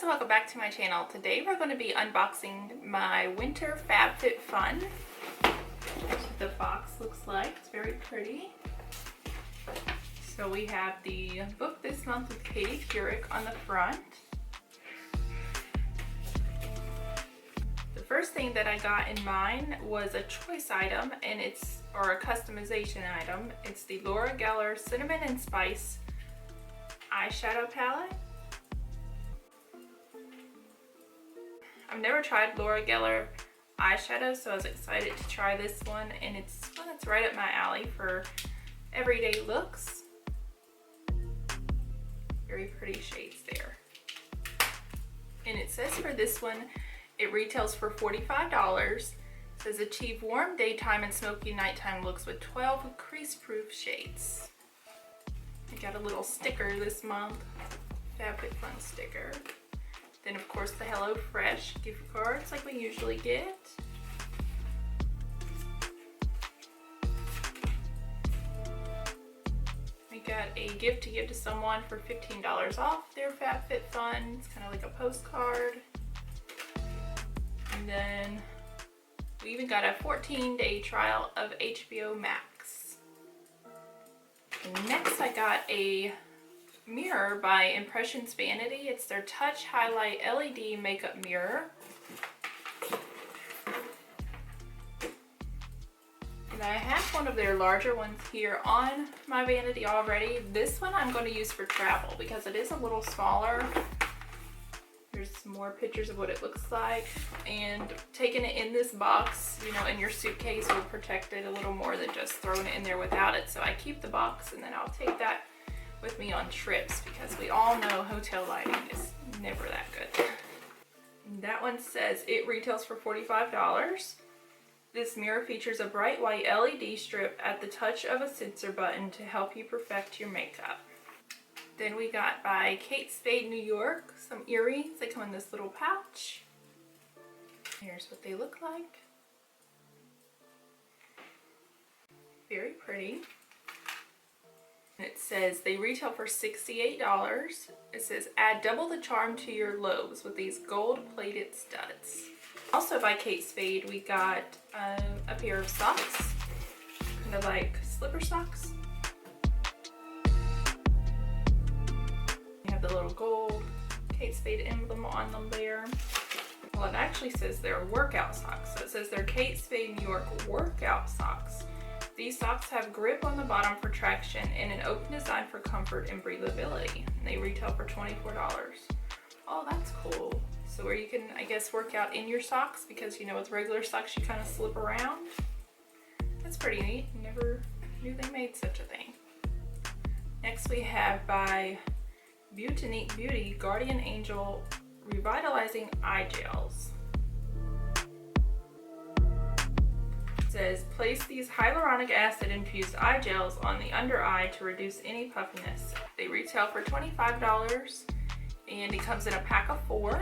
guys, and welcome back to my channel. Today we're going to be unboxing my Winter Fab Fit Fun. That's what the box looks like. It's very pretty. So we have the book this month with Katie Couric on the front. The first thing that I got in mine was a choice item, and or a customization item. It's the Laura Geller Cinnamon and Spice eyeshadow palette. I've never tried Laura Geller eyeshadow, so I was excited to try this one, and it's one that's right up my alley for everyday looks. Very pretty shades there. And it says for this one, it retails for $45. It says achieve warm daytime and smoky nighttime looks with 12 crease-proof shades. I got a little sticker this month, FabFitFun sticker. Then of course the Hellofresh gift cards like we usually get. I got a gift to give to someone for $15 off their FabFitFun. It's kind of like a postcard. And then we even got a 14-day trial of HBO Max. And next I got a mirror by Impressions Vanity. It's their Touch Highlight LED makeup mirror. And I have one of their larger ones here on my vanity already. This one I'm going to use for travel because it is a little smaller. There's some more pictures of what it looks like, and taking it in this box, you know, in your suitcase will protect it a little more than just throwing it in there without it. So I keep the box and then I'll take that with me on trips because we all know hotel lighting is never that good. And that one says it retails for $45. This mirror features a bright white LED strip at the touch of a sensor button to help you perfect your makeup. Then we got by Kate Spade New York some earrings. They come in this little pouch. Here's what they look like. Very pretty. And it says they retail for $68. It says add double the charm to your lobes with these gold plated studs. Also by Kate Spade we got a pair of socks, kind of like slipper socks. They have the little gold Kate Spade emblem on them there. Well, it actually says they're workout socks. So it says they're Kate Spade New York workout socks. These socks have grip on the bottom for traction and an open design for comfort and breathability. And they retail for $24. Oh, that's cool. So where you can, I guess, work out in your socks because, you know, with regular socks you kind of slip around. That's pretty neat. Never knew they made such a thing. Next we have by Butane Beauty Guardian Angel Revitalizing Eye Gels. It says place these hyaluronic acid infused eye gels on the under eye to reduce any puffiness. They retail for $25 and it comes in a pack of 4.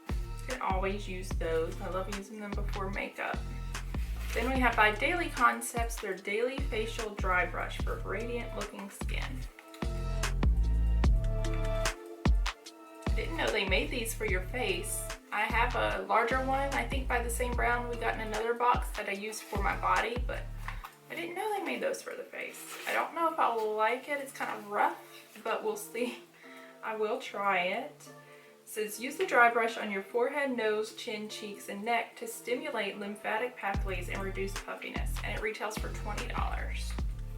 You can always use those. I love using them before makeup. Then we have by Daily Concepts their Daily Facial Dry Brush for radiant looking skin. I didn't know they made these for your face. I have a larger one, I think by the same brand we got in another box that I use for my body, but I didn't know they made those for the face. I don't know if I will like it. It's kind of rough, but we'll see. I will try it. It says use the dry brush on your forehead, nose, chin, cheeks, and neck to stimulate lymphatic pathways and reduce puffiness, and it retails for $20.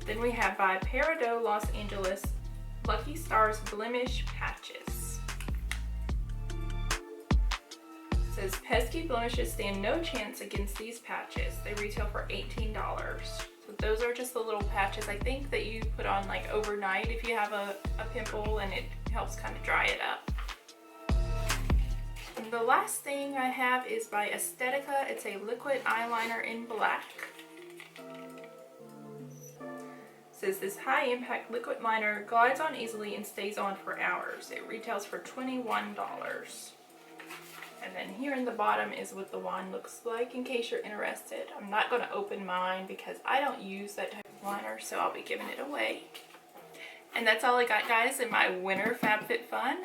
Then we have by Peridot Los Angeles Lucky Stars Blemish Patches. It says pesky blemishes stand no chance against these patches. They retail for $18. So those are just the little patches I think that you put on like overnight if you have a pimple, and it helps kind of dry it up. And the last thing I have is by Estetica. It's a liquid eyeliner in black. It says this high impact liquid liner glides on easily and stays on for hours. It retails for $21. And then here in the bottom is what the wand looks like in case you're interested. I'm not going to open mine because I don't use that type of liner, so I'll be giving it away. And that's all I got, guys, in my Winter Fab Fit Fun.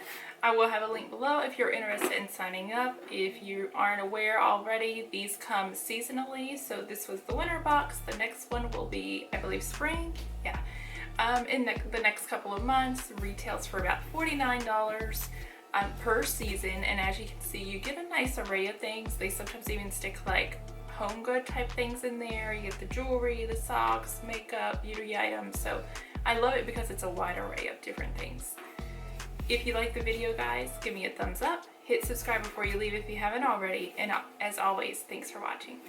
I will have a link below if you're interested in signing up. If you aren't aware already, these come seasonally. So this was the winter box. The next one will be, I believe, spring. Yeah. In the next couple of months, retails for about $49 per season. And as you can see, you get a nice array of things. They sometimes even stick like home good type things in there. You get the jewelry, the socks, makeup, beauty items. So I love it because it's a wide array of different things. If you like the video, guys, give me a thumbs up. Hit subscribe before you leave if you haven't already. And as always, thanks for watching.